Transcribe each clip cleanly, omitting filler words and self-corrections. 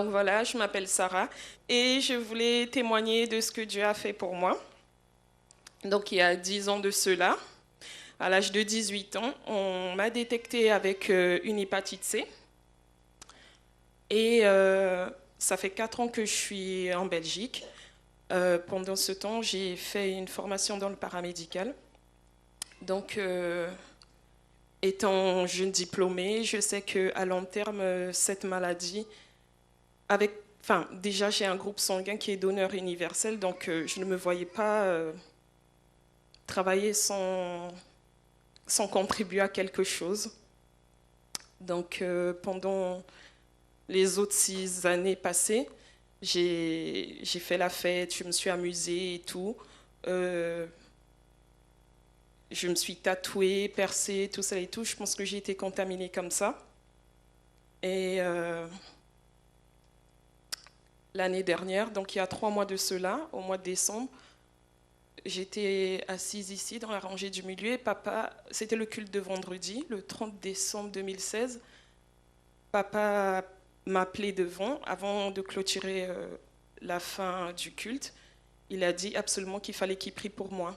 Donc voilà, je m'appelle Sarah et je voulais témoigner de ce que Dieu a fait pour moi. Donc il y a 10 ans de cela, à l'âge de 18 ans, on m'a détecté avec une hépatite C. Et ça fait 4 ans que je suis en Belgique. Pendant ce temps, j'ai fait une formation dans le paramédical. Donc, étant jeune diplômée, je sais qu'à long terme, cette maladie, déjà j'ai un groupe sanguin qui est donneur universel, donc je ne me voyais pas travailler sans contribuer à quelque chose. Donc pendant les autres 6 années passées, j'ai fait la fête, je me suis amusée et tout. Je me suis tatouée, percée, tout ça et tout. Je pense que j'ai été contaminée comme ça. Et l'année dernière, donc il y a 3 mois de cela, au mois de décembre, j'étais assise ici dans la rangée du milieu et papa, c'était le culte de vendredi, le 30 décembre 2016. Papa m'a appelé devant, avant de clôturer la fin du culte. Il a dit absolument qu'il fallait qu'il prie pour moi.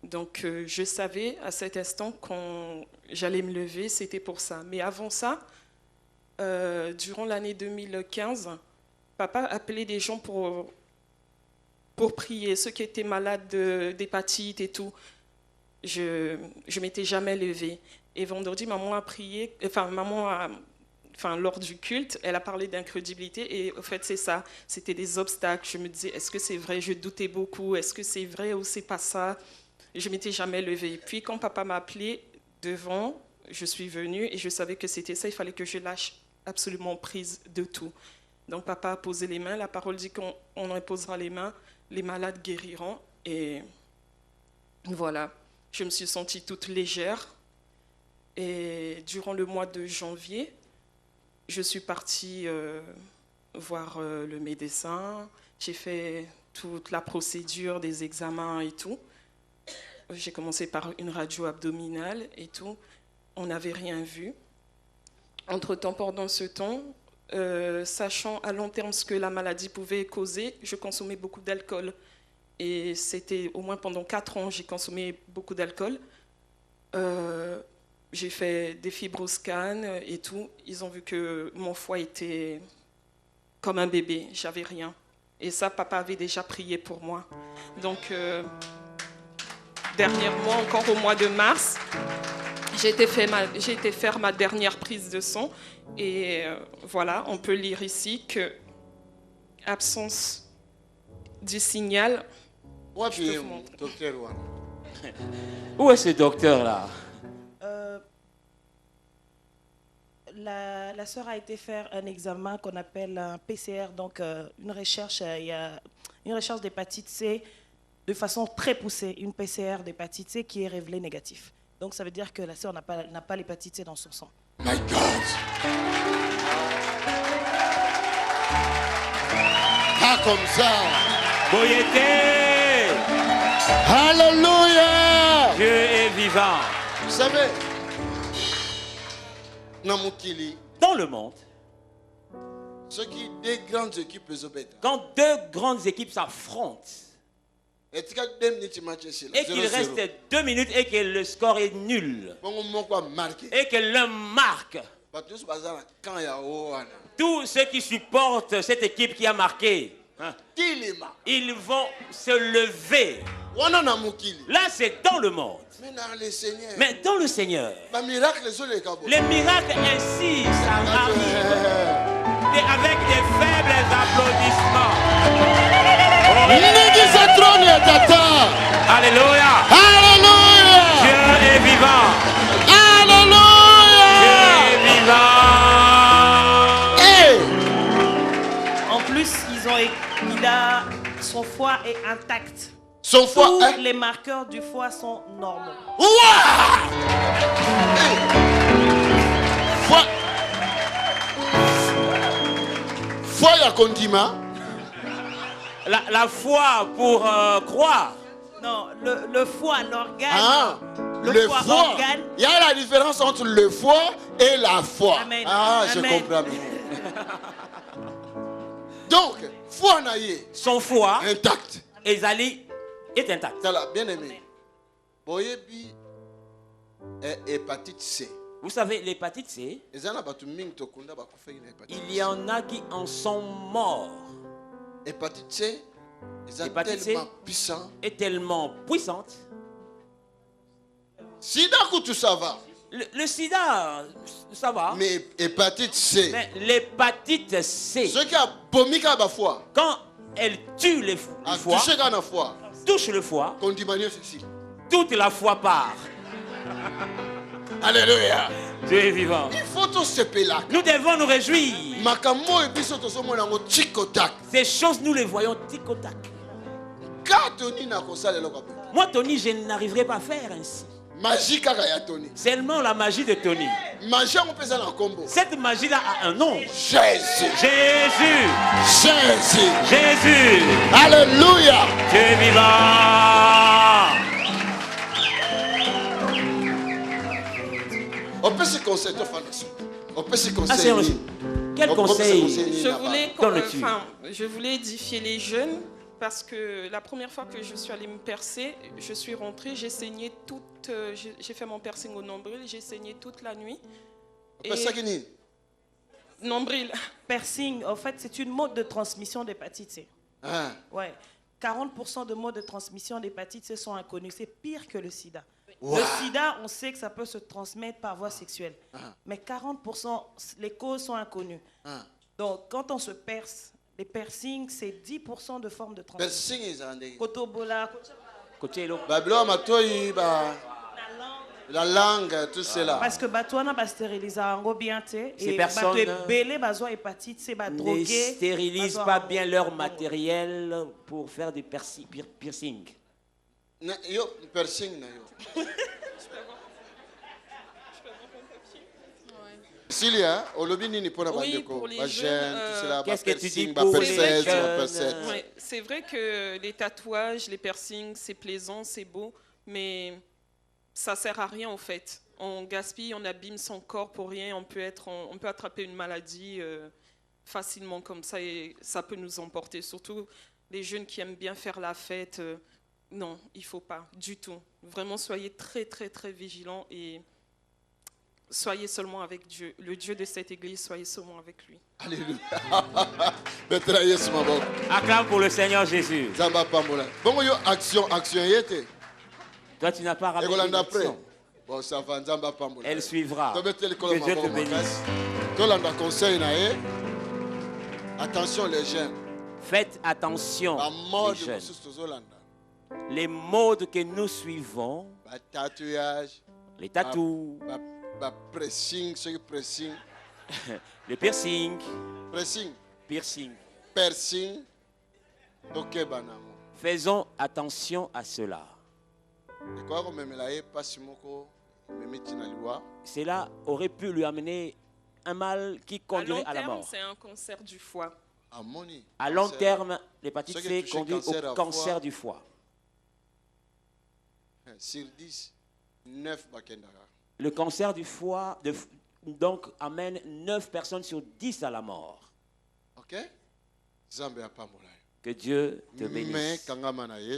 Donc je savais à cet instant quand j'allais me lever, c'était pour ça. Mais avant ça, durant l'année 2015, papa appelait des gens pour prier, ceux qui étaient malades d'hépatite et tout. Je ne m'étais jamais levée. Et vendredi, maman a prié, lors du culte, elle a parlé d'incrédulité et au fait c'est ça, c'était des obstacles. Je me disais, est-ce que c'est vrai? Je doutais beaucoup, est-ce que c'est vrai ou c'est pas ça? Je ne m'étais jamais levée. Puis quand papa m'a appelée devant, je suis venue et je savais que c'était ça, il fallait que je lâche absolument prise de tout. Donc papa a posé les mains, la parole dit qu'on imposera les mains, les malades guériront. Et voilà, je me suis sentie toute légère. Et durant le mois de janvier, je suis partie voir le médecin. J'ai fait toute la procédure des examens et tout. J'ai commencé par une radio abdominale et tout. On n'avait rien vu. Entre-temps, pendant ce temps, sachant à long terme ce que la maladie pouvait causer, je consommais beaucoup d'alcool. Et c'était au moins pendant 4 ans, j'ai consommé beaucoup d'alcool. J'ai fait des fibroscans et tout. Ils ont vu que mon foie était comme un bébé, j'avais rien. Et ça, papa avait déjà prié pour moi. Donc, dernièrement, encore au mois de mars, j'ai été faire ma dernière prise de sang. Et voilà, on peut lire ici que absence du signal. Où est docteur? Où est ce docteur-là? La sœur a été faire un examen qu'on appelle un PCR, donc une recherche, il y a une recherche d'hépatite C de façon très poussée, une PCR d'hépatite C qui est révélée négative. Donc ça veut dire que la sœur n'a pas l'hépatite C dans son sang. My God! Pas comme ça! Boyété! Alléluia! Dieu est vivant. Vous savez, dans le monde, ce qui deux grandes équipes les obètent. quand 2 grandes équipes s'affrontent Et qu'il reste 2 minutes et que le score est nul et que l'un marque, tous ceux qui supportent cette équipe qui a marqué, ils vont se lever. Là, c'est dans le monde. Mais dans le Seigneur, les miracles ainsi, ça arrive. Et avec des faibles applaudissements. Alléluia. Alléluia. Dieu est vivant. Alléluia. Dieu est vivant. En plus, son foie est intact. Son foie, Tous les marqueurs du foie sont normaux. Foi ya condiment. La foi pour croire. Non, le foie, l'organe. Ah, le foie, organe. Il y a la différence entre le foie et la foi. Amen. Ah, Amen. je comprends. Donc, foi naïe. Son foie Intact. Ezali est intact. Bien aimé. Boyebi hépatite C. Vous savez, l'hépatite C, il y en a qui en sont morts. L'hépatite C est tellement puissante. Sida, tout ça va. Le sida, ça va. Mais l'hépatite C. Mais l'hépatite C, Ce qui a bomi à la foi. quand elle tue le foie, touche le foie, toute la foi part. Alléluia. Dieu est vivant. Il faut tout se péler. Nous devons nous réjouir. Ces choses, nous les voyons tic au tac. Moi, Tony, je n'arriverai pas à faire ainsi. Seulement la magie de Tony. Cette magie-là a un nom. Jésus. Jésus. Jésus. Jésus. Alléluia. Dieu est vivant. On peut se conseiller. On peut se conseiller. Quel conseil je voulais édifier les jeunes parce que la première fois que je suis allée me percer, je suis rentrée, j'ai saigné j'ai fait mon piercing au nombril, j'ai saigné toute la nuit. Nombril. Piercing, en fait, c'est une mode de transmission d'hépatite C. Ah. Ouais. 40% de modes de transmission d'hépatite C sont inconnus. C'est pire que le sida. Wow. Le sida, on sait que ça peut se transmettre par voie sexuelle. Mais 40%, les causes sont inconnues. Donc, quand on se perce, les piercings, c'est 10% de forme de transmission. Piercing, Kotobola, la langue, tout cela. parce que Batouana va stériliser en bien. Ces Et personnes ne ne stérilisent pas bien leur matériel pour faire des piercings. Piercing, Cilia, oui, pour les jeunes, qu'est-ce que tu dis pour les jeunes? C'est vrai que les tatouages, les piercings, c'est plaisant, c'est beau, mais ça sert à rien en fait. On gaspille, on abîme son corps pour rien. On peut attraper une maladie facilement comme ça et ça peut nous emporter. Surtout les jeunes qui aiment bien faire la fête. Non, il ne faut pas du tout. Vraiment, soyez très, très, très vigilants et soyez seulement avec Dieu. Le Dieu de cette église, soyez seulement avec lui. Alléluia. Acclame pour le Seigneur Jésus. Bon, action. Toi, tu n'as pas ramené l'action. Bon, ça va, elle suivra. Que Dieu te bénisse. Attention les jeunes. Faites attention les jeunes. Les modes que nous suivons, les tatous, le piercing, faisons attention à cela. Cela aurait pu lui amener un mal qui conduirait à la mort. C'est un cancer du foie. À long terme, l'hépatite C conduit au cancer du foie. Sur 10, 9 bakendara. Le cancer du foie donc amène 9 personnes sur 10 à la mort. Ok? Que Dieu te bénisse.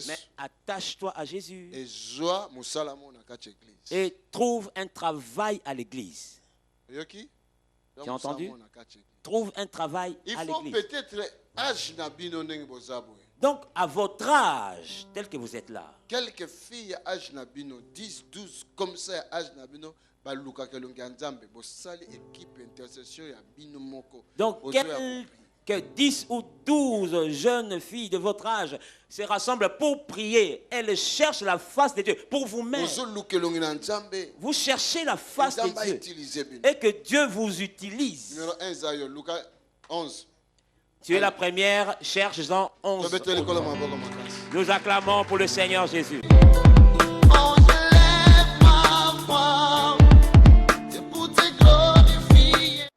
Mais attache-toi à Jésus et trouve un travail à l'église. Tu as entendu? Trouve un travail à l'église. Donc, à votre âge, tel que vous êtes là, quelques filles âge nabino 10, 12 comme ça âge nabino baluka kelonga nzambe bosali équipe intercession ya bino moko. Donc quelques 10 ou 12 jeunes filles de votre âge se rassemblent pour prier. Elles cherchent la face de Dieu pour vous-même. Vous cherchez la face de Dieu et que Dieu vous utilise. Numéro 1 Zayo Luca 11. Tu es la première, cherche-en 11. Nous acclamons pour le Seigneur Jésus.